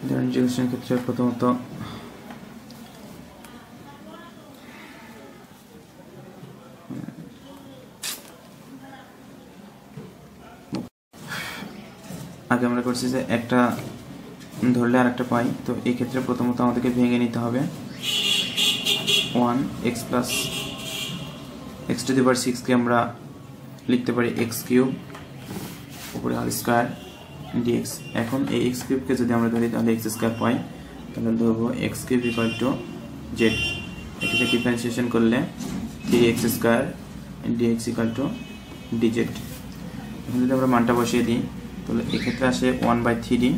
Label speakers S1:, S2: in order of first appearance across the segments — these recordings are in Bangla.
S1: ইন্টিগ্রেশন ক্ষেত্রে প্রথমত আগে আমরা করছি যে একটা ধরলে আরেকটা পাই, তো এই ক্ষেত্রে প্রথমত আমাদেরকে ভেঙে নিতে হবে। 1x plus x to the power 6 কে আমরা লিখতে পারি x কিউব উপরে আর স্কয়ার dx। এখন এই x কিউব কে যদি আমরা ধরি তাহলে x স্কয়ার পাই, তাহলে ধরবো x cube equal to z। এটাকে ডিফারেন্সিয়েশন করলে 3x square dx equal to dz। এখন যদি আমরা মানটা বসিয়ে দিই তাহলে এই ক্ষেত্রে আসে 1/3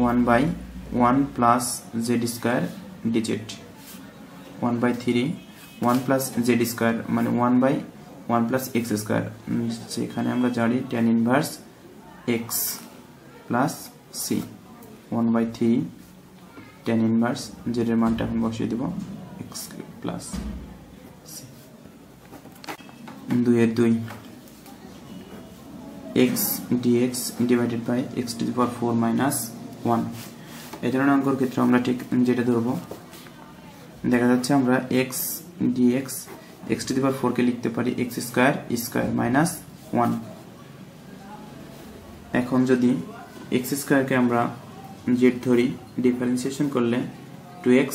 S1: 1/1 plus z square dz। 1/3 1 plus z square মানে 1/1 প্লাস x স্কয়ার, সেখানে আমরা জানি tan inverse x plus c। 1/3 tan inverse z এর মানটা এখন বসিয়ে দেব x plus c। 2 x dx divided by x to the power 4 minus 1। এই ধরনের অঙ্কের ক্ষেত্রে আমরা ঠিক যেটা ধরবো, দেখা যাচ্ছে আমরা x dx x to the power 4 কে লিখতে পারি x স্কয়ার স্কয়ার মাইনাস 1। এখন যদি x স্কয়ার কে আমরা z ধরি, ডিফারেন্সিয়েশন করলে 2x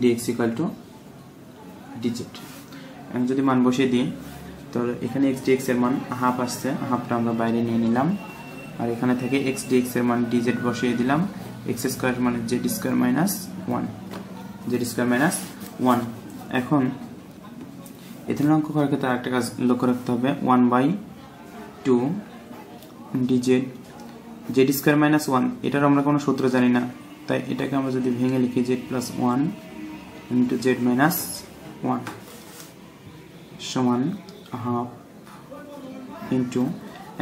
S1: dx equal to dz। এখন যদি মান বসিয়ে দিই তাহলে এখানে x dx এর মান হাফ আসছে, হাফটা আমরা বাইরে নিয়ে নিলাম, আর এখানে থেকে x dx এর মান dz বসিয়ে দিলাম। x স্কয়ার মানে z square minus 1, z square minus 1। এখন এখানে অঙ্ক করার ক্ষেত্রে আরেকটা কাজ লক্ষ্য রাখতে হবে, 1/2 dz z স্কয়ার মাইনাস 1, এটার আমরা কোনো সূত্র জানি না, তাই এটাকে আমরা যদি ভেঙে লিখি z plus 1 into z minus 1 সমান হাফ ইন্টু,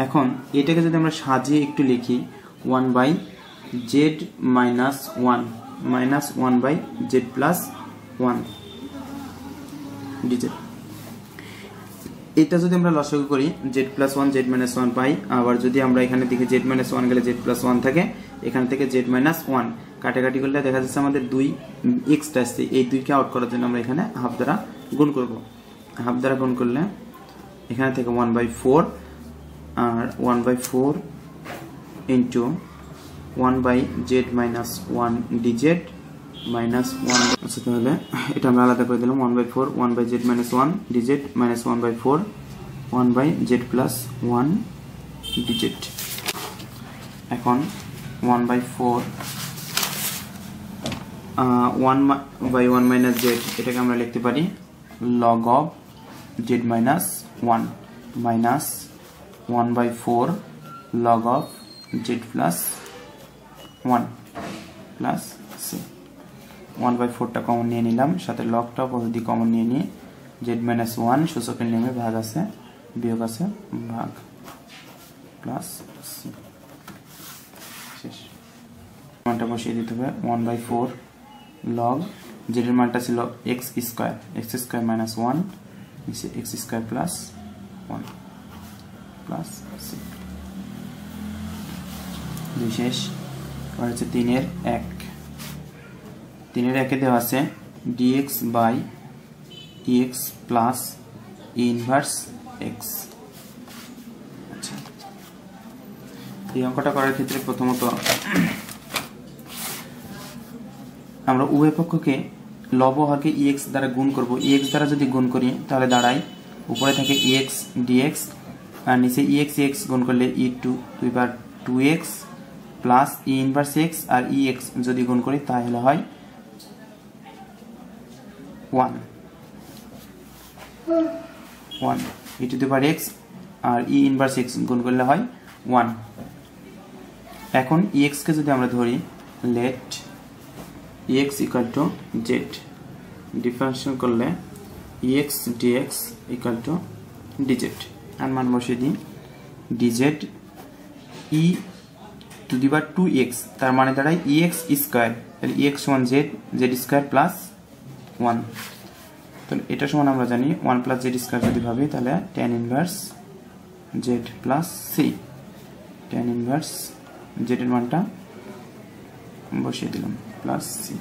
S1: এখন এটাকে যদি আমরা সাজিয়ে একটু লিখি 1/z minus 1 minus 1/z plus 1 dz। এটা যদি আমরা লসাগু করি z প্লাস 1 z মাইনাস 1 পাই, আবার যদি আমরা এখানে দেখি z মাইনাস 1 গেলে z প্লাস 1 থাকে, এখান থেকে z মাইনাস 1 কাটাকাটি করলে দেখা যাচ্ছে আমাদের 2x আসছে। এই 2 কে আউট করার জন্য আমরা এখানে হাফ দ্বারা গুণ করব। হাফ দ্বারা গুণ করলে এখানে থেকে 1/4 আর 1/4 into 1/z minus 1 dz minus 1। আচ্ছা, তাহলে এটা আমরা আলাদা করে দিলাম, 1/4 1/z minus 1 dz minus 1/4 1/z plus 1 dz। এখন 1/4 1/1 মাইনাস z, এটাকে আমরা লিখতে পারি log of z minus 1 minus 1/4 log of z plus 1 plus c। 1/4টা কমন নিয়ে নিলাম, সাথে লগটা পদ্ধতি কমন নিয়ে নিয়ে z মাইনাস 1 সূচকের নেমে ভাগ আছে বিয়োগ আছে ভাগ প্লাস c। শেষ। মানটা বসিয়ে দিতে হবে 1/4 log z এর মানটা ছিল x স্কয়ার মাইনাস 1 নিচে x square plus 1 plus c। বিশেষ আর হচ্ছে 3 এর 1 এ দেওয়া আছে dx by ex plus e inverse x। আচ্ছা, এই অঙ্কটা করার ক্ষেত্রে প্রথমত আমরা উভয় পক্ষকে লবহরকে ex দ্বারা গুণ করব। ex দ্বারা যদি গুণ করি তাহলে দাঁড়ায় উপরে থাকে ex dx আর নিচে ex গুণ করলে e to the power 2x plus e inverse x, আর ex যদি গুণ করি তাহলে হয় 1 e to the power x আর e ইনভার্স x গুণ করলে হয় 1। এখন ex কে যদি আমরা ধরি, let ex equal to z, differentiation করলে ex dx equal to dz। আর মান বসিয়ে দিই dz e to the power 2x, তার মানে দাঁড়ায় ex স্কয়ার, তাহলে ex সমান z স্কয়ার প্লাস 1। তাহলে এটা সমান আমরা জানি 1 প্লাস z স্কয়ার যদি ভাবি তাহলে tan inverse z plus c, tan inverse Z এর মানটা বসিয়ে দিলাম প্লাস সি।